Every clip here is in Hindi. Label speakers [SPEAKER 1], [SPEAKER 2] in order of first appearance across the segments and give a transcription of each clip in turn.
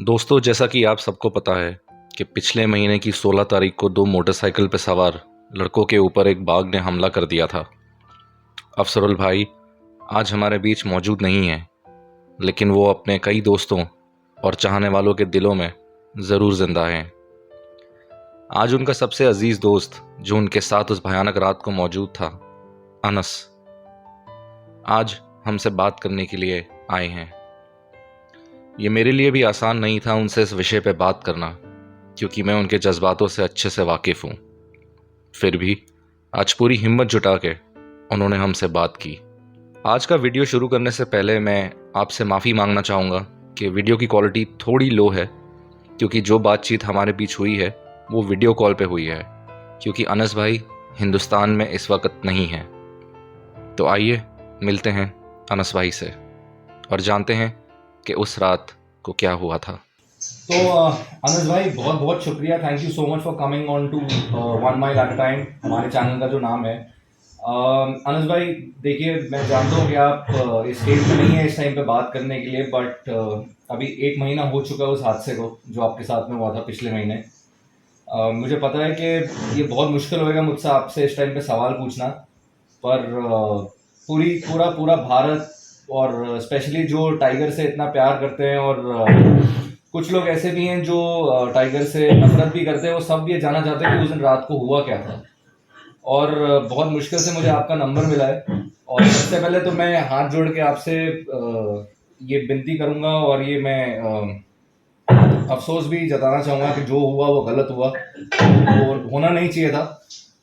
[SPEAKER 1] दोस्तों, जैसा कि आप सबको पता है कि पिछले महीने की 16 तारीख को दो मोटरसाइकिल पर सवार लड़कों के ऊपर एक बाघ ने हमला कर दिया था। अफसरुल भाई आज हमारे बीच मौजूद नहीं है, लेकिन वो अपने कई दोस्तों और चाहने वालों के दिलों में ज़रूर ज़िंदा हैं। आज उनका सबसे अजीज़ दोस्त जो उनके साथ उस भयानक रात को मौजूद था, अनस, आज हमसे बात करने के लिए आए हैं। ये मेरे लिए भी आसान नहीं था उनसे इस विषय पे बात करना, क्योंकि मैं उनके जज्बातों से अच्छे से वाकिफ़ हूँ। फिर भी आज पूरी हिम्मत जुटा के उन्होंने हमसे बात की। आज का वीडियो शुरू करने से पहले मैं आपसे माफ़ी मांगना चाहूँगा कि वीडियो की क्वालिटी थोड़ी लो है, क्योंकि जो बातचीत हमारे बीच हुई है वो वीडियो कॉल पे हुई है, क्योंकि अनस भाई हिंदुस्तान में इस वक्त नहीं हैं। तो आइए मिलते हैं अनस भाई से और जानते हैं कि उस रात को क्या हुआ था।
[SPEAKER 2] तो अनस भाई बहुत बहुत शुक्रिया, thank you so much for coming on to one mile at a time, हमारे चैनल का जो नाम है। अनस भाई देखिए, मैं जानता हूँ कि आप इस स्टेज में नहीं है इस टाइम पे बात करने के लिए, बट अभी एक महीना हो चुका है उस हादसे को जो आपके साथ में हुआ था पिछले महीने। मुझे पता है कि ये बहुत मुश्किल होएगा मुझसे आपसे इस टाइम पे सवाल पूछना, पर पूरी पूरा पूरा भारत और स्पेशली जो टाइगर से इतना प्यार करते हैं, और कुछ लोग ऐसे भी हैं जो टाइगर से नफरत भी करते हैं, वो सब ये जानना चाहते हैं कि उस दिन रात को हुआ क्या था। और बहुत मुश्किल से मुझे आपका नंबर मिला है, और सबसे पहले तो मैं हाथ जोड़ के आपसे ये विनती करूंगा, और ये मैं अफसोस भी जताना चाहूंगा कि जो हुआ वो गलत हुआ, वो होना नहीं चाहिए था।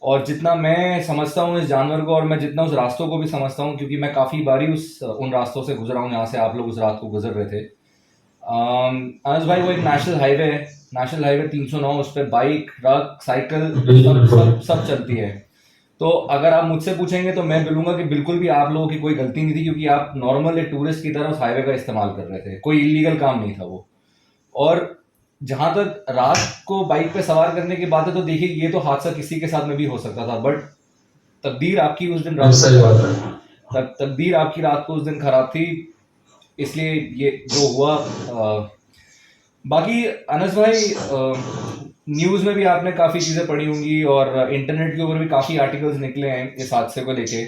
[SPEAKER 2] और जितना मैं समझता हूँ इस जानवर को, और मैं जितना उस रास्तों को भी समझता हूँ, क्योंकि मैं काफ़ी बारी उन रास्तों से गुजरा हूँ जहाँ से आप लोग उस रात को गुजर रहे थे। अनस भाई, वो एक नेशनल हाईवे है, नेशनल हाईवे 309, उस पर बाइक, ट्रक, साइकिल सब सब सब चलती है। तो अगर आप मुझसे पूछेंगे तो मैं बोलूंगा कि बिल्कुल भी आप लोगों की कोई गलती नहीं थी, क्योंकि आप नॉर्मल एक टूरिस्ट की तरह उस हाईवे का इस्तेमाल कर रहे थे, कोई इलीगल काम नहीं था वो। और जहां तक रात को बाइक पे सवार करने की बात है, तो देखिए ये तो हादसा किसी के साथ में भी हो सकता था, बट तकदीर आपकी उस दिन रात को
[SPEAKER 3] सही बात है।
[SPEAKER 2] तकदीर आपकी रात को उस दिन खराब थी, इसलिए ये जो हुआ। बाकी अनस भाई, न्यूज़ में भी आपने काफ़ी चीज़ें पढ़ी होंगी, और इंटरनेट के ऊपर भी काफ़ी आर्टिकल्स निकले हैं इस हादसे को लेके।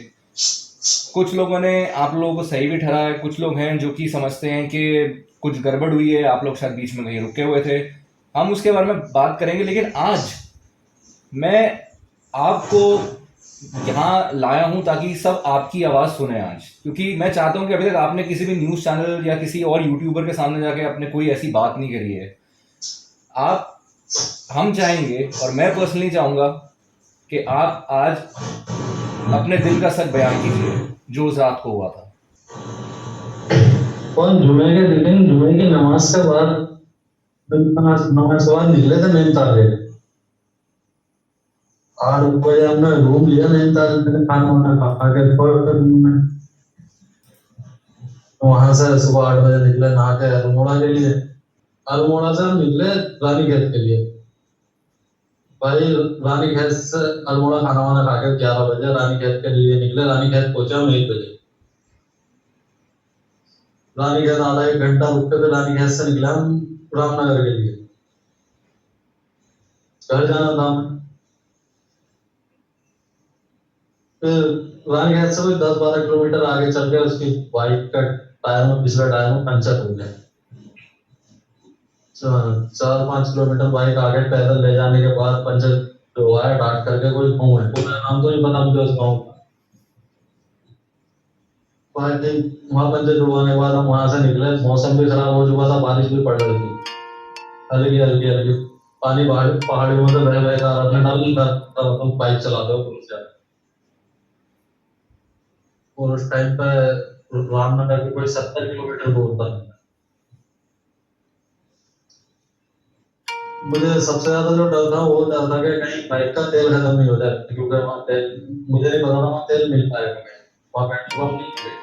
[SPEAKER 2] कुछ लोगों ने आप लोगों को सही भी ठहराया है, कुछ लोग हैं जो कि समझते हैं कि कुछ गड़बड़ हुई है, आप लोग शायद बीच में कहीं रुके हुए थे। हम उसके बारे में बात करेंगे, लेकिन आज मैं आपको यहाँ लाया हूँ ताकि सब आपकी आवाज़ सुने आज, क्योंकि मैं चाहता हूँ कि अभी तक आपने किसी भी न्यूज़ चैनल या किसी और यूट्यूबर के सामने जाके अपने कोई ऐसी बात नहीं करी है। आप हम चाहेंगे, और मैं पर्सनली चाहूँगा, कि आप आज अपने दिल का सच बयान कीजिए जो उस रात को हुआ था।
[SPEAKER 3] और जुमे के दिन जुमे की नमाज के बाद नमाज के बाद निकले थे नैनीताल के। 8 बजे हमने रूम लिया नैनीताल में, खाना वाना खा के वहां से सुबह 8 बजे निकले नहा के अल्मोड़ा के लिए। अल्मोड़ा से हम निकले रानीखेत के लिए। भाई रानीखेत से अल्मोड़ा खाना वाना खा के 11 बजे रानीखेत के लिए निकले। रानीखेत पहुंचे हम 1 बजे। रानीखेत आधा 1 घंटा रुक के फिर रानीखेत से निकला हम रामनगर के लिए। घर जाना था हमें। फिर रानीखेत से 10-12 किलोमीटर आगे चल के उसकी बाइक का टायर में, पिछले टायर में पंचर हो गया। 4-5 किलोमीटर बाइक आगे पैदल ले जाने के बाद पंचर हुआ है। डाक करके कोई गाँव है, पूरा नाम तो नहीं पता मुझे उस गाँव का। वहां पंचर छुड़वाने के बाद हम वहां से निकले। मौसम भी खराब हो चुका था, बारिश भी पड़ रही थी, हल्की हल्की हल्की। पानी पहाड़ियों में से बह बह कर अपने डर नहीं था, तब अपन बाइक चलाते हो पुलिस से। और उस टाइम पे रामनगर की कोई 70 किलोमीटर दूर था। मुझे सबसे ज्यादा जो डर था वो डर था कि कहीं बाइक का तेल खत्म नहीं हो जाए, क्योंकि वहाँ तेल, मुझे नहीं पता था वहाँ तेल मिल पाएगा कहीं। वहाँ पेट्रोल पंप नहीं थे।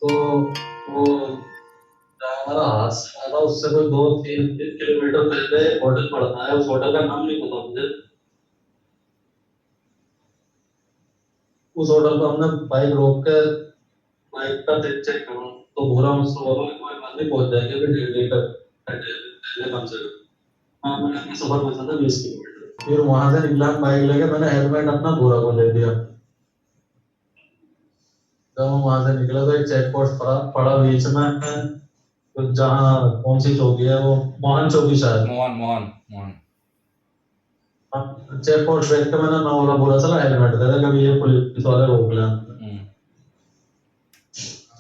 [SPEAKER 3] तो वो हमारा हादसा था, उससे कोई 2-3 किलोमीटर पहले होटल पड़ता है, उस होटल का नाम नहीं पता मुझे। उस होटल पर हमने बाइक रोक के बाइक का तेल चेक करो, तो बुरा मुझसे बोलो कि कोई आगे पहुंच जाएंगे फिर 1.5 घंटे कम से कम। हाँ, मैंने अपना सफर पूछा था 20 किलोमीटर। फिर वहां से निकला बाइक लेके, मैंने हेलमेट अपना पूरा को दे दिया। जब हम वहां से निकला तो एक चेक पोस्ट पड़ा पड़ा बीच में, तो जहाँ कौन सी चौकी है वो, मोहन चौकी शायद।
[SPEAKER 2] मोहन मोहन मोहन।
[SPEAKER 3] चेक पोस्ट देख के मैंने ना बोला, बोला चला हेलमेट दे दे, कभी ये पुलिस वाले रोक लें।
[SPEAKER 2] हम्म,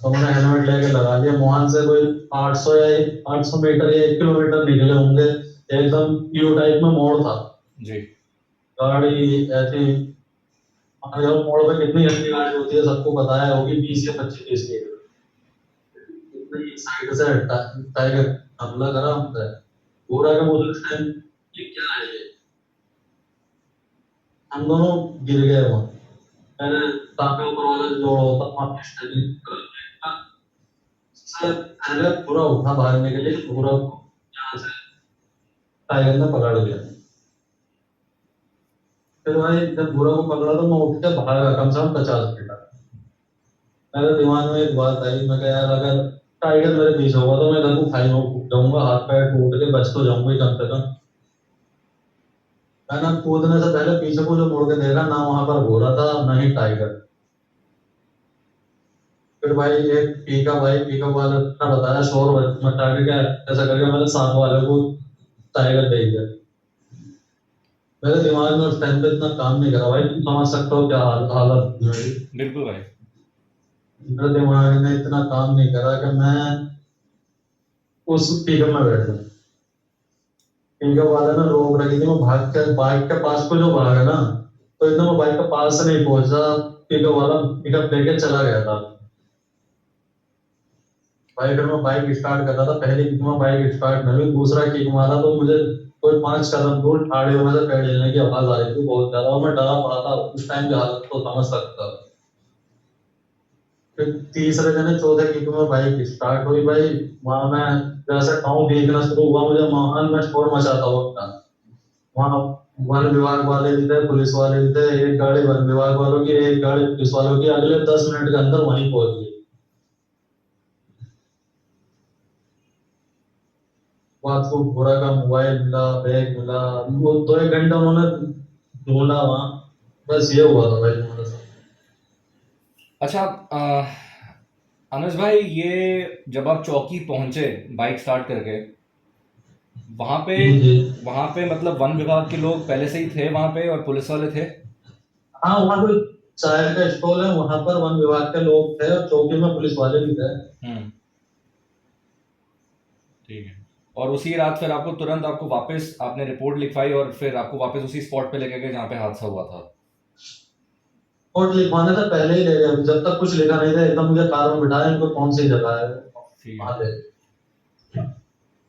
[SPEAKER 3] तो मैंने हेलमेट लेके लगा दिया। मोहन से कोई 800 या 800 मीटर या 1 किलोमीटर निकले होंगे। एकदम यू टाइप में मोड़ था।
[SPEAKER 2] जी।
[SPEAKER 3] गाड़ी ऐसी, अगर मोड़ पे कितनी गंदी गाड़ी होती है सबको पता है, होगी 20 या 25 की। इतनी साइड से टाइगर हमला करा हम पे, पूरा का मुझे उस टाइम ये क्या है ये, हम दोनों गिर गए वहां। मैंने ताके ऊपर वाला जो जोड़ होता वहां स्टेरिंग से पहले पूरा उठा भागने के लिए, पूरा यहाँ से टाइगर ने पकड़ लिया। फिर भाई जब बुरा को पकड़ा तो मैं उठ के भागा कम से कम 50 मीटर। मेरे दिमाग में एक बात आई, मैं कहा यार अगर टाइगर मेरे पीछे होगा तो मैं इधर को खाई में कूद जाऊंगा, हाथ पैर टूट के बच तो जाऊंगा ही कम से कम। मैंने कूदने से पहले पीछे को जो मुड़ के देखा, ना वहां पर घोड़ा था ना ही टाइगर। फिर भाई एक पिकअप वाले ने बताया, शोर मचा के क्या ऐसा करके मैंने साथ वाले को टाइगर दे दिया। मेरे दिमाग में उस टाइम पे इतना काम नहीं करा भाई, तुम समझ सकते हो क्या हालत थी मेरी।
[SPEAKER 2] बिल्कुल भाई।
[SPEAKER 3] मेरे दिमाग ने इतना काम नहीं करा कि मैं उस पिकअप में बैठ गया। पिकअप वाले ने रोक रखी थी, मैं भाग के बाइक के पास को जो भागा ना, तो इतना मैं बाइक के पास से नहीं पहुंचा, पिकअप वाला पिकअप लेके चला गया था। भाई फिर मैं बाइक स्टार्ट कर रहा था, पहले किक में बाइक स्टार्ट नहीं हुई, दूसरा किक मारा तो मुझे कोई 5 कदम दूर ठाड़ियों में से पैर हिलने की आवाज आ रही थी बहुत ज्यादा, और मैं डरा पड़ा था। उस टाइम की हालत तो समझ सकता। फिर तीसरे दिन चौथे किक में बाइक स्टार्ट हुई भाई। वहां मैं जैसे टाउन देखना शुरू हुआ, मुझे महान में शोर मचाता हुआ। वहाँ वन विभाग वाले भी थे, पुलिस वाले भी थे। एक गाड़ी वन विभाग वालों की, एक गाड़ी पुलिस वालों की, अगले 10 मिनट के अंदर वहीं पहुंच गई। बाद को पूरा का मोबाइल मिला, बैग मिला। वो 2 1 घंटा उन्होंने ढूंढा वहां। बस ये हुआ था भाई हमारे साथ।
[SPEAKER 2] अच्छा, अनुज भाई, ये जब आप चौकी पहुंचे बाइक स्टार्ट करके, वहां पे
[SPEAKER 3] जी जी।
[SPEAKER 2] वहां पे मतलब वन विभाग के लोग पहले से ही थे वहां पे और पुलिस वाले थे?
[SPEAKER 3] हाँ, वहाँ कोई चाय का स्टॉल है, वहां पर वन विभाग के लोग थे और चौकी में पुलिस वाले भी थे।
[SPEAKER 2] हम्म, ठीक है। और उसी रात फिर आपको तुरंत आपको वापस आपने रिपोर्ट लिखवाई और फिर आपको वापस उसी स्पॉट पे लेके गए जहाँ पे हादसा हुआ था?
[SPEAKER 3] और लिखवाने से पहले ही ले गए, जब तक कुछ लिखा नहीं था, एकदम मुझे कार में बिठाया, इनको कौन सी जगह है
[SPEAKER 2] ठीक
[SPEAKER 3] वहां
[SPEAKER 2] है।
[SPEAKER 3] ले।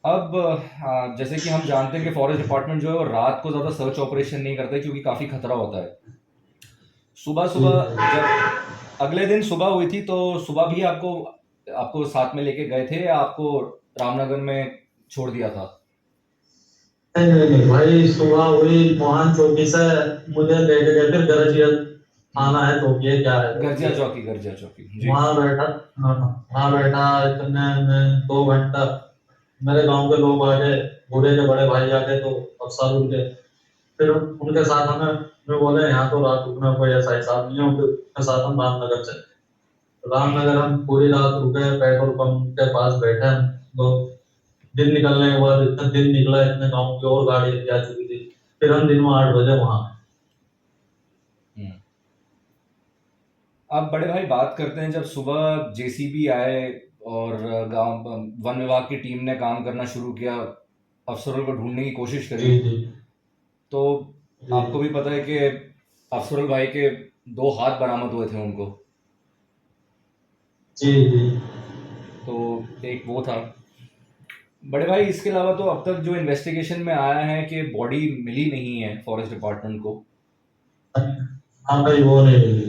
[SPEAKER 2] अब जैसे कि हम जानते हैं कि फॉरेस्ट डिपार्टमेंट जो है वो रात को ज़्यादा सर्च ऑपरेशन नहीं करता है क्योंकि काफ़ी खतरा होता है। सुबह
[SPEAKER 3] जी
[SPEAKER 2] सुबह जब अगले दिन सुबह हुई थी तो सुबह भी आपको आपको साथ में लेके गए थे या आपको रामनगर में छोड़ दिया था?
[SPEAKER 3] नहीं नहीं नहीं भाई, सुबह हुई मोहन चौकी से, मुझे लेके गए फिर गरजिया थाना है, चौकी है क्या है
[SPEAKER 2] गर्जिया
[SPEAKER 3] चौकी है।
[SPEAKER 2] चौकी, गर्जिया चौकी जी।
[SPEAKER 3] वहां बैठा। हाँ, वहां बैठा इतने में 2 घंटा। मेरे गांव के लोग आ गए, बूढ़े के बड़े भाई आ गए, तो अफसर उठ गए। फिर उनके साथ हमें, मैं बोले यहाँ तो रात रुकना कोई ऐसा हिसाब नहीं है, उनके साथ हम रामनगर चले। रामनगर हम पूरी रात रुके, पेट्रोल पंप के पास बैठे हम लोग। दिन निकलने के बाद, इतना दिन निकला, इतने गाँव की और गाड़ी आ चुकी थी। फिर हम दिन में 8 बजे वहां।
[SPEAKER 2] हम्म। अब बड़े भाई बात करते हैं, जब सुबह जेसीबी आए और गांव वन विभाग की टीम ने काम करना शुरू किया, अफसरों को ढूंढने की कोशिश करी,
[SPEAKER 3] जी जी
[SPEAKER 2] तो
[SPEAKER 3] जी
[SPEAKER 2] आपको भी पता है कि अफसरुल भाई के 2 हाथ बरामद हुए थे उनको।
[SPEAKER 3] जी जी।
[SPEAKER 2] तो एक वो था। बड़े भाई इसके अलावा तो अब तक जो इन्वेस्टिगेशन में आया है कि बॉडी मिली नहीं है फॉरेस्ट डिपार्टमेंट को।
[SPEAKER 3] हाँ भाई, वो नहीं मिली।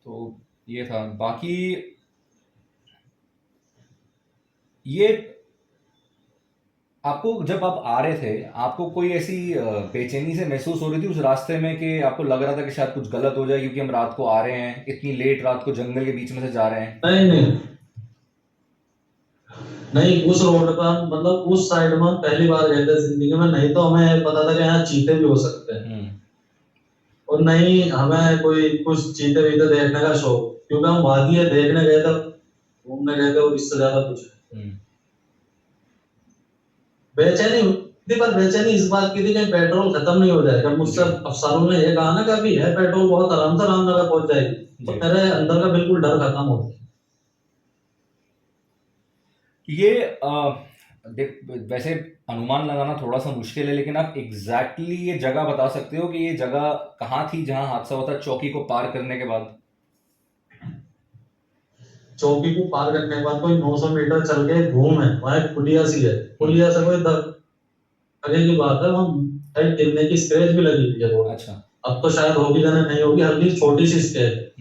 [SPEAKER 2] तो ये था। बाकी ये आपको जब आप आ रहे थे, आपको कोई ऐसी बेचैनी से महसूस हो रही थी उस रास्ते में कि आपको लग रहा था कि शायद कुछ गलत हो जाए क्योंकि हम रात को आ रहे हैं, इतनी लेट रात को जंगल के बीच में से जा रहे हैं?
[SPEAKER 3] नहीं नहीं नहीं, उस रोड पर हम मतलब उस साइड में हम पहली बार गए थे जिंदगी में, नहीं तो हमें पता था कि यहाँ चीते भी हो सकते हैं, और नहीं हमें कोई कुछ चीते वीते देखने का शौक, क्योंकि हम वादी है देखने गए थे, घूमने गए थे, और इससे ज्यादा कुछ नहीं। बेचैनी थी, पर बेचैनी इस बात की थी कि पेट्रोल खत्म नहीं हो जाएगा। मुझसे अफसरों ने ये कहा ना कि अभी है पेट्रोल, बहुत आराम से रामनगर पहुंच जाएगी, तो
[SPEAKER 2] जी।
[SPEAKER 3] मेरे अंदर का बिल्कुल डर खत्म हो गया।
[SPEAKER 2] ये देख, वैसे अनुमान लगाना थोड़ा सा मुश्किल है, लेकिन आप एग्जैक्टली ये जगह बता सकते हो कि ये जगह कहाँ थी जहां हादसा हुआ था, चौकी को पार करने के बाद?
[SPEAKER 3] चौकी को पार करने के बाद कोई 900 मीटर चल के घूम है, वहां एक पुलिया सी है, पुलिया से कोई आगे की बात है, हम गिरने की स्क्रैच भी लगी हुई है रोड।
[SPEAKER 2] अच्छा।
[SPEAKER 3] अब तो शायद होगी जाने, नहीं होगी, हल्की छोटी सी स्क्रैच।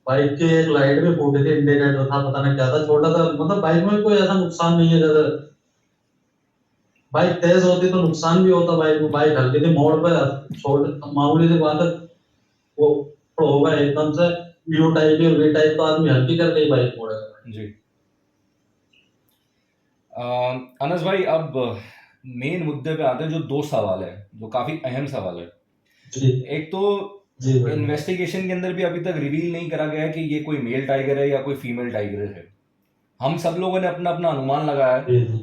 [SPEAKER 3] बाइक की एक लाइट भी फूटी थी, इंडिकेटर था, पता नहीं क्या था, छोटा सा, मतलब बाइक में कोई ऐसा नुकसान नहीं है, जैसे बाइक तेज होती तो नुकसान भी होता बाइक में, बाइक हल्की थी, मोड़ पे छोटे मामूली सी बात है, वो होगा एकदम से यू टाइप या वी टाइप, तो आदमी हल्की करके ही बाइक मोड़ेगा।
[SPEAKER 2] जी। अनस भाई, अब मेन मुद्दे पे आते हैं, जो दो सवाल है, जो काफी अहम सवाल है।
[SPEAKER 3] जी
[SPEAKER 2] एक तो
[SPEAKER 3] जी भाई।
[SPEAKER 2] इन्वेस्टिगेशन के अंदर भी अभी तक रिवील नहीं करा गया है कि ये कोई मेल टाइगर है या कोई फीमेल टाइगर है। हम सब लोगों ने अपना अपना अनुमान लगाया है,
[SPEAKER 3] जी जी।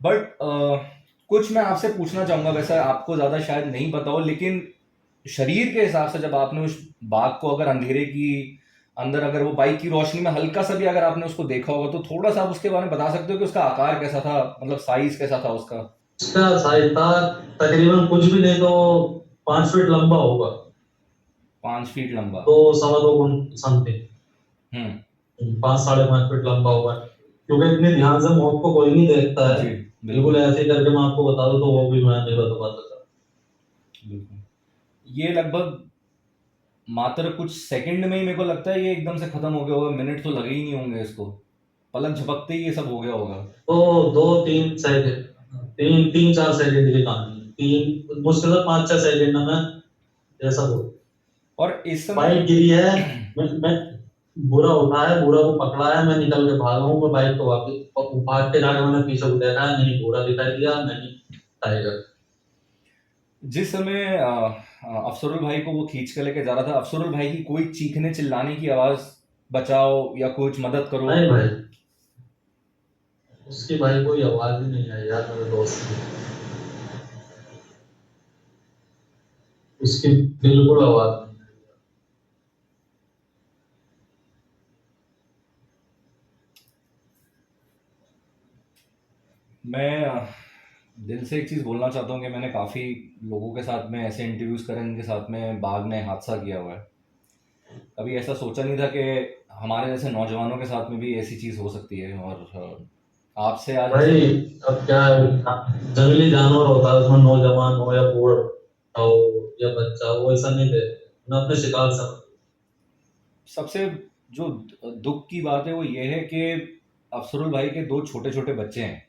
[SPEAKER 2] बट कुछ मैं आपसे पूछना चाहूंगा। वैसे आपको ज्यादा शायद नहीं पता हो, लेकिन शरीर के हिसाब से जब आपने उस बाघ को अगर अंधेरे की अंदर, अगर वो बाइक की रोशनी में हल्का सा भी अगर आपने उसको देखा होगा, तो थोड़ा सा आप उसके बारे में बता सकते हो कि उसका आकार कैसा था, मतलब साइज कैसा था उसका?
[SPEAKER 3] उसका साइज था तकरीबन कुछ भी नहीं तो 5 फीट लंबा होगा,
[SPEAKER 2] 5 फीट लंबा।
[SPEAKER 3] तो 2.25 समथिंग,
[SPEAKER 2] हम्म।
[SPEAKER 3] 5 साढ़े 5 फीट लंबा होगा, क्योंकि इतनी ध्यान से मौत को कोई नहीं देखता है।
[SPEAKER 2] जी।
[SPEAKER 3] बिल्कुल ऐसे ही करके मैं आपको बता दूं तो वो भी मैं नहीं बता पाता था।
[SPEAKER 2] बिल्कुल। ये लगभग मात्र कुछ सेकंड में ही मेरे को लगता है ये एकदम से खत्म हो गया होगा, मिनट तो लगे ही नहीं होंगे इसको, पलक झपकते ही ये सब हो गया होगा।
[SPEAKER 3] तो 2-3 सेकंड, 3-4 सेकंड की कहानी, तीन मुश्किल से 5-6 सेकंड में ये सब हो।
[SPEAKER 2] और इस समय
[SPEAKER 3] बाइक गिरी है, मैं बुरा उठा है, बुरा को पकड़ा है, मैं निकल के भागा हूँ, मैं बाइक को वापस भाग के जाके मैंने पीछे को देखा है, नहीं बुरा दिखाई दिया, नहीं टाइगर।
[SPEAKER 2] जिस समय अफसरुल भाई को वो खींच के लेके जा रहा था, अफसरुल भाई की कोई चीखने चिल्लाने की आवाज, बचाओ या कुछ मदद करो?
[SPEAKER 3] नहीं भाई, उसकी भाई कोई आवाज ही नहीं आई यार मेरे दोस्त की, उसकी बिल्कुल आवाज नहीं आई।
[SPEAKER 2] मैं दिल से एक चीज़ बोलना चाहता हूँ कि मैंने काफ़ी लोगों के साथ में ऐसे इंटरव्यूज़ करे जिनके साथ में बाघ ने हादसा किया हुआ है। कभी ऐसा सोचा नहीं था कि हमारे जैसे नौजवानों के साथ में भी ऐसी चीज़ हो सकती है। और आपसे आज
[SPEAKER 3] भाई
[SPEAKER 2] ऐसे
[SPEAKER 3] अब क्या है, जंगली जानवर होता है, उसमें नौजवान हो या बूढ़ हो या बच्चा हो, ऐसा नहीं दे, मैं अपने शिकार से।
[SPEAKER 2] सबसे जो दुख की बात है वो ये है कि अफसरुल भाई के दो छोटे छोटे बच्चे हैं,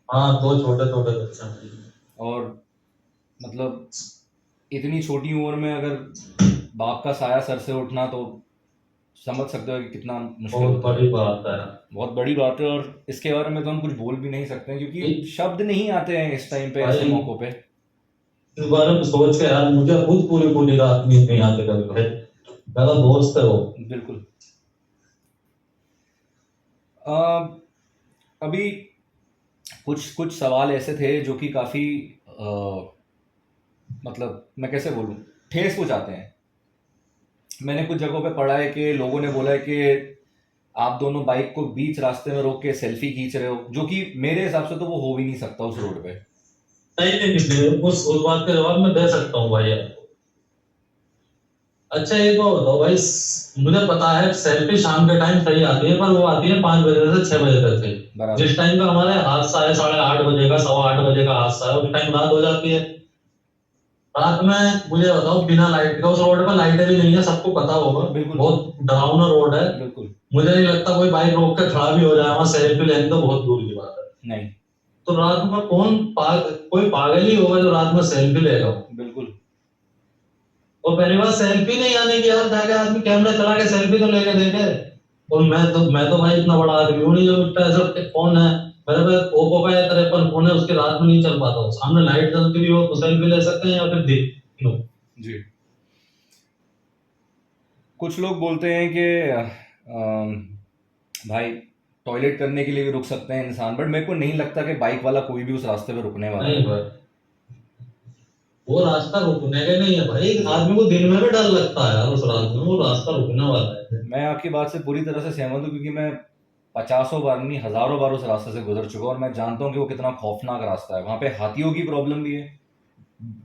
[SPEAKER 3] हाँ, 2 छोटे छोटे बच्चे हैं।
[SPEAKER 2] और मतलब इतनी छोटी उम्र में अगर बाप का साया सर से उठना, तो समझ सकते हो कि कितना मुश्किल
[SPEAKER 3] बहुत
[SPEAKER 2] होता है।
[SPEAKER 3] बड़ी बात है।
[SPEAKER 2] बहुत बड़ी बात है, और इसके बारे में तो हम कुछ बोल भी नहीं सकते हैं, क्योंकि
[SPEAKER 3] इ-
[SPEAKER 2] शब्द नहीं आते हैं इस टाइम पे, ऐसे
[SPEAKER 3] भाई
[SPEAKER 2] मौकों पे।
[SPEAKER 3] इस बारे में सोच के यार मुझे खुद पूरी पूरी रात नींद नहीं आती कभी भाई, मेरा दोस्त है वो।
[SPEAKER 2] बिल्कुल। अ, अभी कुछ कुछ सवाल ऐसे थे जो कि काफ़ी मतलब मैं कैसे बोलूँ, ठेस पहुँचाते हैं। मैंने कुछ जगहों पे पढ़ा है कि लोगों ने बोला है कि आप दोनों बाइक को बीच रास्ते में रोक के सेल्फी खींच रहे हो, जो कि मेरे हिसाब से तो वो हो भी नहीं सकता उस रोड पे।
[SPEAKER 3] नहीं नहीं नहीं, उस बात का जवाब मैं दे सकता हूँ भाई आपको। अच्छा एक बात बताओ भाई, मुझे पता है सेल्फी शाम के टाइम सही आती है, पर वो आती है 5 बजे से 6 बजे तक से।
[SPEAKER 2] बराबर।
[SPEAKER 3] जिस टाइम का हमारे हादसा है 8:30 बजे का, 8:15 बजे का हादसा है, उस टाइम रात हो जाती है। रात में मुझे बताओ बिना लाइट का, उस रोड पर लाइटें भी नहीं है, सबको पता होगा,
[SPEAKER 2] बिल्कुल।
[SPEAKER 3] बहुत डरावना रोड है।
[SPEAKER 2] बिल्कुल।
[SPEAKER 3] मुझे नहीं लगता कोई बाइक रोक के खड़ा भी हो जाए वहां सेल्फी लेने, तो बहुत दूर की बात है।
[SPEAKER 2] नहीं।
[SPEAKER 3] तो रात में कोई पागल ही होगा जो रात में सेल्फी लेगा।
[SPEAKER 2] बिल्कुल।
[SPEAKER 3] और पहली बार सेल्फी नहीं आने की यार, जाके आदमी कैमरा चला के सेल्फी तो लेके देखे। और मैं तो भाई इतना बड़ा आदमी हूँ नहीं जो इतना ऐसा फोन है। मेरे पे ओप्पो का A53 फोन है, उसके रात में नहीं चल पाता हूँ, सामने लाइट जलती भी हो तो सेल्फी ले सकते हैं या फिर देख लो।
[SPEAKER 2] जी। कुछ लोग बोलते हैं कि भाई टॉयलेट करने के लिए भी रुक सकते हैं इंसान, बट मेरे को नहीं लगता कि बाइक वाला कोई भी उस रास्ते पे रुकने वाला
[SPEAKER 3] नहीं
[SPEAKER 2] है।
[SPEAKER 3] भाई, वो रास्ता रुकने का नहीं है भाई,
[SPEAKER 2] जी।
[SPEAKER 3] आदमी को दिन में भी डर लगता है यार उस रास्ते में, वो रास्ता रुकने वाला है।
[SPEAKER 2] मैं आपकी बात से पूरी तरह से सहमत हूँ, क्योंकि मैं पचासों बार नहीं हज़ारों बार उस रास्ते से गुजर चुका हूँ, और मैं जानता हूँ कि वो कितना खौफनाक रास्ता है। वहाँ पे हाथियों की प्रॉब्लम भी है,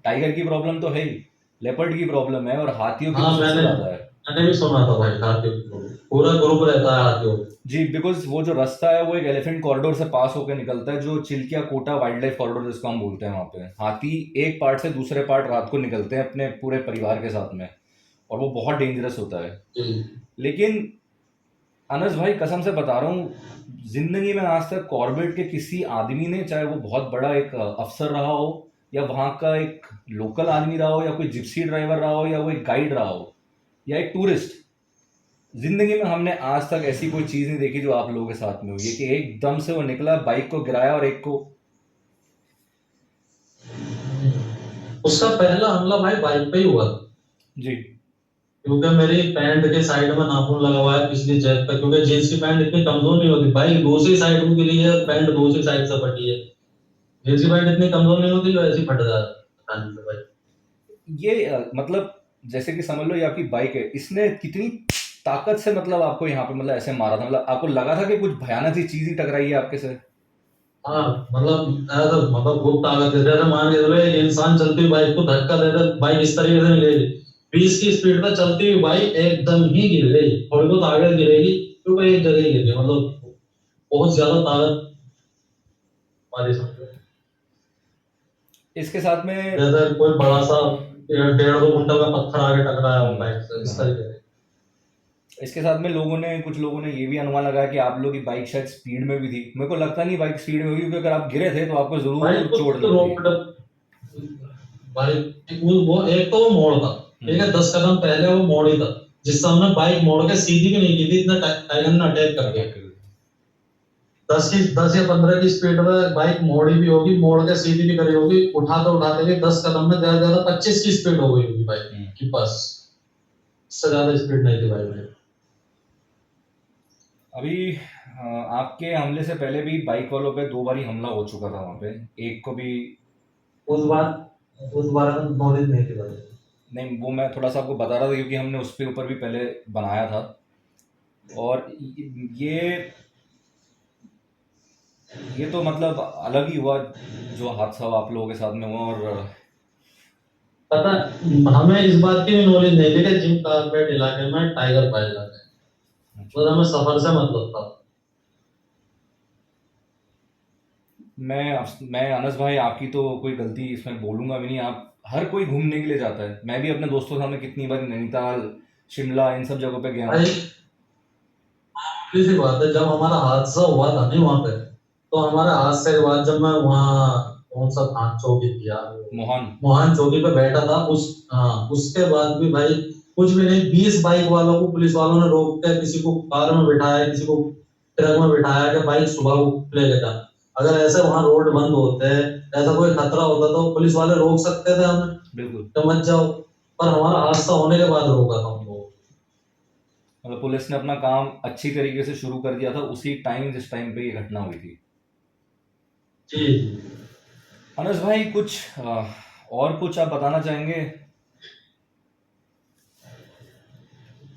[SPEAKER 2] टाइगर की प्रॉब्लम तो है ही, लेपर्ड की प्रॉब्लम है, और हाथियों की तो
[SPEAKER 3] हाँ,
[SPEAKER 2] सबसे
[SPEAKER 3] मैंने
[SPEAKER 2] ज़्यादा है।
[SPEAKER 3] मैंने भी सुना था भाई, हाथियों की प्रॉब्लम। पूरा ग्रुप रहता है हाथियों का।
[SPEAKER 2] जी, बिकॉज़ वो जो रास्ता है वो एक एलिफेंट कॉरिडोर से पास होकर निकलता है, जो Chilkiya Kota wildlife corridor जिसको हम बोलते हैं। वहाँ पे हाथी एक पार्ट से दूसरे पार्ट रात को निकलते हैं अपने पूरे परिवार के साथ में, और वो बहुत डेंजरस होता है।
[SPEAKER 3] जी।
[SPEAKER 2] लेकिन अनस भाई, कसम से बता रहा हूँ, जिंदगी में आज तक कॉर्बेट के किसी आदमी ने, चाहे वो बहुत बड़ा एक अफसर रहा हो, या वहाँ का एक लोकल आदमी रहा हो, या कोई जिप्सी ड्राइवर रहा हो, या वो एक गाइड रहा हो, या एक टूरिस्ट, जिंदगी में हमने आज तक ऐसी कोई चीज नहीं देखी जो आप लोगों के साथ में हुई है, कि एकदम से वो निकला, बाइक को गिराया और एक को।
[SPEAKER 3] उसका पहला हमला भाई बाइक पे ही हुआ था।
[SPEAKER 2] जी।
[SPEAKER 3] क्योंकि मेरी पैंट के साइड में नाखून लगा हुआ है पिछली जेब पे, क्योंकि जींस की पैंट इतनी कमजोर नहीं होती, बाइक दूसरी साइड में गिरी है, पैंट दूसरी साइड से फटी है। जींस की पैंट इतनी कमजोर नहीं होती जो ऐसी फट जाती है आसानी से भाई।
[SPEAKER 2] ये मतलब जैसे कि समझ लो ये आपकी बाइक है, इसने कितनी ताकत से मतलब आपको यहाँ पे मतलब ऐसे मारा था, मतलब आपको लगा था कि कुछ भयानक सी चीज ही टकराई है आपके से?
[SPEAKER 3] हाँ, मतलब खूब ताकत है, जैसे मान के चलो एक इंसान चलती हुई बाइक को धक्का दे दे, बाइक इस तरीके से मिलेगी, 20 की स्पीड पे चलती हुई बाइक एकदम ही गिर गई, थोड़ी बहुत आगे गिरेगी, क्योंकि एक जगह ही गिर गई, मतलब बहुत ज्यादा ताकत हमारी समझो।
[SPEAKER 2] इसके साथ में
[SPEAKER 3] जैसे कोई बड़ा सा 1.5-2 कुंटल का पत्थर आगे टकराया हो बाइक से, इस
[SPEAKER 2] हाँ,
[SPEAKER 3] तरीके से।
[SPEAKER 2] इसके साथ में कुछ लोगों ने ये भी अनुमान लगाया कि आप लोग की बाइक शायद स्पीड में भी थी। मेरे को लगता नहीं बाइक स्पीड में होगी, क्योंकि अगर आप गिरे थे तो आपको
[SPEAKER 3] बाइक
[SPEAKER 2] जरूर
[SPEAKER 3] को
[SPEAKER 2] चोट
[SPEAKER 3] तो
[SPEAKER 2] लगती।
[SPEAKER 3] रोक भाई, वो एक तो वो मोड़ था, ठीक है, 10 कदम पहले वो मोड़ ही था, जिससे हमने बाइक मोड़ के सीधी भी नहीं की थी, इतना टाइगर ने अटैक कर दिया।
[SPEAKER 2] अटैक कर।
[SPEAKER 3] 10 या 15 की स्पीड में बाइक मोड़ी भी होगी, मोड़ के सीधी भी करी होगी, उठाते उठाते भी 10 कदम में ज्यादा ज्यादा 25 की स्पीड हो गई होगी बाइक की, बस इससे ज्यादा स्पीड नहीं थी बाइक में।
[SPEAKER 2] अभी आपके हमले से पहले भी बाइक वालों पे 2 बार ही हमला हो चुका था वहाँ पे। एक को भी।
[SPEAKER 3] उस बार उस बार में नॉलेज नहीं थी भाई।
[SPEAKER 2] नहीं, वो मैं थोड़ा सा आपको बता रहा था, क्योंकि हमने उस पे ऊपर भी पहले बनाया था। और ये ये तो मतलब अलग ही हुआ जो हादसा हुआ आप लोगों के साथ में हुआ। और
[SPEAKER 3] पता, हमें इस बात की भी नॉलेज नहीं थी कि जिम कार्पेट इलाके में टाइगर पाया जाता है,
[SPEAKER 2] अच्छा,
[SPEAKER 3] बस हमें सफर से मतलब था।
[SPEAKER 2] मैं अनस भाई, आपकी तो कोई गलती इसमें बोलूंगा भी नहीं। आप हर कोई घूमने के लिए जाता है, मैं भी अपने दोस्तों के सामने कितनी बार नैनीताल, शिमला, इन सब जगहों पे गया हूँ।
[SPEAKER 3] भाई obvious सी बात है, जब हमारा हादसा हुआ था नहीं वहां पे, तो हमारे हादसे के बाद जब मैं वहाँ, कौन सा थाना चौकी थी यार,
[SPEAKER 2] मोहन।
[SPEAKER 3] मोहन चौकी पे बैठा था, उसके बाद भी भाई कुछ भी नहीं, 20 बाइक वालों को पुलिस वालों ने रोक के किसी को कार में बिठाया, किसी को ट्रक में बिठाया कि बाइक सुबह को ले लेगा। अगर ऐसे वहां रोड बंद होते, ऐसा कोई खतरा होता तो पुलिस वाले रोक सकते थे हमें,
[SPEAKER 2] बिल्कुल।
[SPEAKER 3] तो मत जाओ। पर हमारा हादसा होने के बाद रोका था हम लोगों
[SPEAKER 2] मतलब पुलिस ने अपना काम अच्छी तरीके से शुरू कर दिया था उसी टाइम जिस टाइम पे ये घटना हुई थी।
[SPEAKER 3] को। जी।
[SPEAKER 2] अनस भाई, कुछ और कुछ आप बताना चाहेंगे?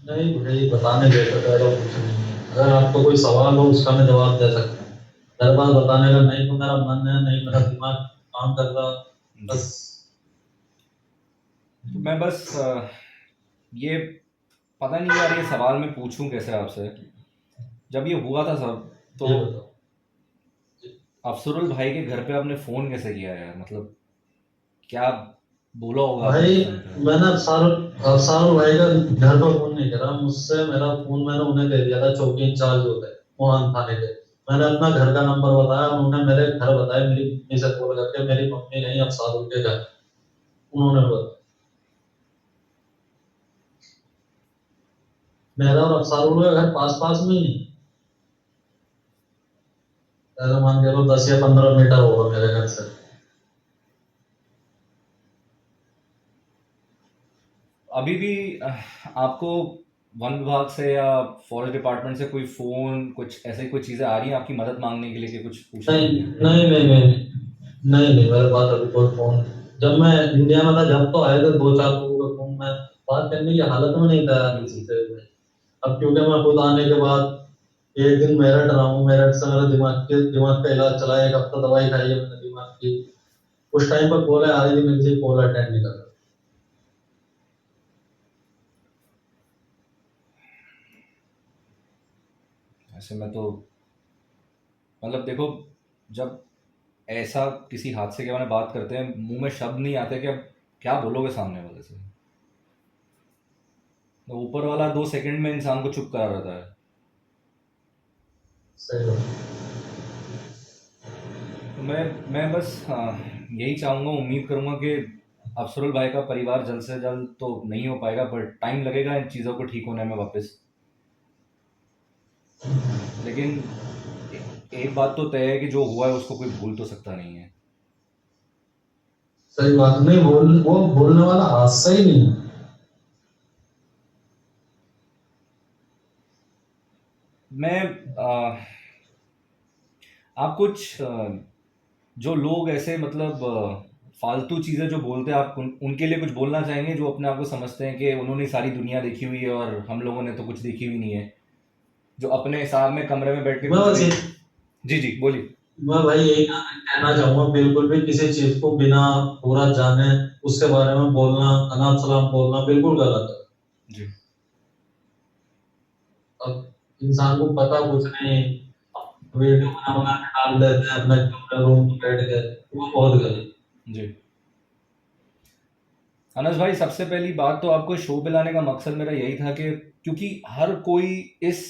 [SPEAKER 3] नहीं भाई, बताने जैसा तो ऐसा कुछ नहीं है, अगर आपको कोई सवाल हो उसका मैं जवाब दे सकता हूँ। मेरे पास बताने का नहीं तो मेरा मन है, नहीं मेरा दिमाग काम कर रहा,
[SPEAKER 2] जी।
[SPEAKER 3] बस।
[SPEAKER 2] तो मैं बस ये पता नहीं यार, ये सवाल मैं पूछूं कैसे आपसे। जब ये हुआ था सब, तो
[SPEAKER 3] ये बताओ
[SPEAKER 2] अफसरुल भाई के घर पे आपने फ़ोन कैसे किया यार? मतलब क्या बोला होगा आपने
[SPEAKER 3] भाई।
[SPEAKER 2] उस टाइम पे?
[SPEAKER 3] मैंने अफसारुल भाई का घर पर फोन नहीं करा, मुझसे मेरा फोन मैंने उन्हें दे दिया था, चौकी इंचार्ज होते हैं मोहन थाने के। मैंने अपना घर का नंबर बताया, उन्होंने मेरे घर बताया, मेरी मम्मी से कॉल करके, मेरी मम्मी नहीं अफसारुल के घर, उन्होंने बताया। मेरा और अफसारुल का घर पास पास में ही है। ऐसा मान के लो 10 या 15 मीटर होगा मेरे घर से।
[SPEAKER 2] अभी भी आपको वन विभाग से या फॉरेस्ट डिपार्टमेंट से कोई फोन कुछ ऐसे कोई चीजें आ रही हैं आपकी मदद मांगने के लिए कि कुछ पूछने
[SPEAKER 3] नहीं
[SPEAKER 2] के लिए?
[SPEAKER 3] नहीं नहीं नहीं नहीं नहीं, मेरे पास अभी कोई फोन। जब मैं इंडिया में था जब तो आए थे 2-4 लोगों के फोन में। बात करने की हालत में नहीं था किसी
[SPEAKER 2] बिल्कुल।
[SPEAKER 3] से। अब क्योंकि मैं खुद आने के बाद एक दिन मेरठ रहा हूँ, मेरठ से मेरा दिमाग का इलाज चला, 1 हफ्ता दवाई खाई है मैंने दिमाग की। उस टाइम पर कॉल आ रही थी, मैं किसी कॉल अटेंड नहीं कर रहा।
[SPEAKER 2] ऐसे में तो मतलब देखो, जब ऐसा किसी हादसे के बारे में बात करते हैं मुंह में शब्द नहीं आते कि अब क्या बोलोगे सामने वाले से। तो ऊपर वाला 2 सेकंड में इंसान को चुप करा रहता है।
[SPEAKER 3] सही बात।
[SPEAKER 2] तो मैं बस यही चाहूँगा, उम्मीद करूँगा कि अफसरुल भाई का परिवार जल्द से जल्द तो नहीं हो पाएगा, बट टाइम लगेगा इन चीज़ों को ठीक होने में वापस। लेकिन एक बात तो तय है कि जो हुआ है उसको कोई भूल तो सकता नहीं है।
[SPEAKER 3] सही बात नहीं, वो बोलने वाला हादसा ही नहीं है।
[SPEAKER 2] मैं आप कुछ जो लोग ऐसे मतलब फालतू चीज़ें जो बोलते हैं, आप उनके लिए कुछ बोलना चाहेंगे जो अपने आप को समझते हैं कि उन्होंने सारी दुनिया देखी हुई है और हम लोगों ने तो कुछ देखी हुई नहीं है, जो अपने हिसाब में कमरे में बैठ के
[SPEAKER 3] मैं
[SPEAKER 2] कुछ
[SPEAKER 3] बस
[SPEAKER 2] भी। जी जी बोलिए।
[SPEAKER 3] मैं भाई यही कहना चाहूंगा, बिल्कुल भी किसी चीज को बिना पूरा जाने उसके बारे में बोलना, अनाप शनाप बोलना बिल्कुल गलत है।
[SPEAKER 2] जी।
[SPEAKER 3] अब इंसान को पता कुछ नहीं, वीडियो बना बना के डाल देते हैं अपने कमरे रूम में बैठ के, वो बहुत गलत।
[SPEAKER 2] जी। अनस भाई, सबसे पहली बात तो आपको शो पे लाने का मकसद मेरा यही था कि क्योंकि हर कोई इस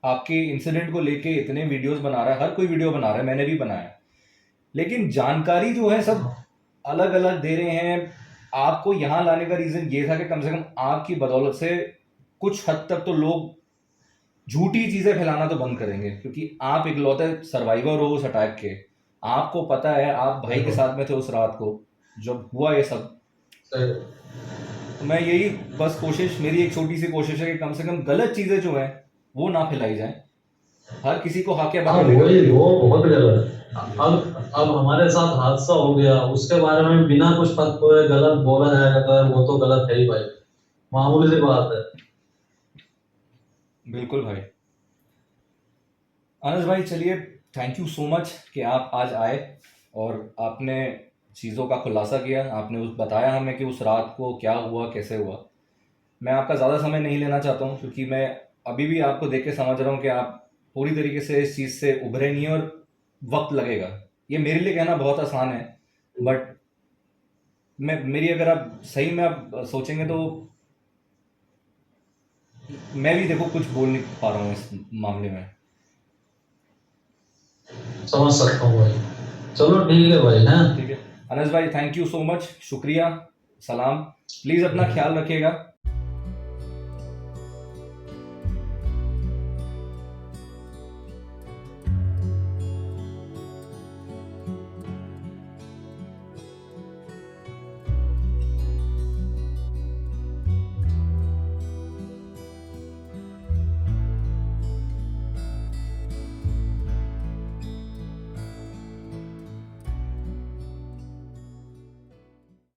[SPEAKER 2] आपके इंसिडेंट को लेके इतने वीडियोस बना रहा है, हर कोई वीडियो बना रहा है, मैंने भी बनाया, लेकिन जानकारी जो है सब अलग अलग दे रहे हैं। आपको यहाँ लाने का रीजन ये था कि कम से कम आपकी बदौलत से कुछ हद तक तो लोग झूठी चीजें फैलाना तो बंद करेंगे, क्योंकि आप इकलौते सर्वाइवर हो उस अटैक के। आपको पता है, आप भाई के
[SPEAKER 3] सही
[SPEAKER 2] साथ में थे उस रात को जब हुआ ये सब।
[SPEAKER 3] सही
[SPEAKER 2] तो मैं यही बस कोशिश, मेरी एक छोटी सी कोशिश है कि कम से कम गलत चीजें जो हैं वो ना फैलाई जाएं। हर किसी को हक है
[SPEAKER 3] हाँ,
[SPEAKER 2] बताने का।
[SPEAKER 3] वही वो बहुत गलत है।
[SPEAKER 2] जी।
[SPEAKER 3] अब हमारे साथ हादसा हो गया, उसके बारे में बिना कुछ तथ्य हुए गलत बोला जाएगा तो यार वो तो गलत है ही भाई, मामूली सी बात है।
[SPEAKER 2] बिल्कुल भाई। अनस भाई चलिए, थैंक यू सो मच कि आप आज आए और आपने चीज़ों का खुलासा किया, आपने उस बताया हमें कि उस रात को क्या हुआ कैसे हुआ। मैं आपका ज़्यादा समय नहीं लेना चाहता हूँ, क्योंकि मैं अभी भी आपको देख के समझ रहा हूँ कि आप पूरी तरीके से इस चीज़ से उभरे नहीं हैं और वक्त लगेगा। ये मेरे लिए कहना बहुत आसान है, बट मेरी अगर आप सही में आप सोचेंगे तो मैं भी देखो कुछ बोल नहीं पा रहा हूँ इस मामले में।
[SPEAKER 3] समझ सकता हूँ भाई। चलो ठीक है भाई, हैं।
[SPEAKER 2] ठीक है अनस भाई, थैंक यू सो मच, शुक्रिया, सलाम। प्लीज़ अपना ख्याल रखिएगा।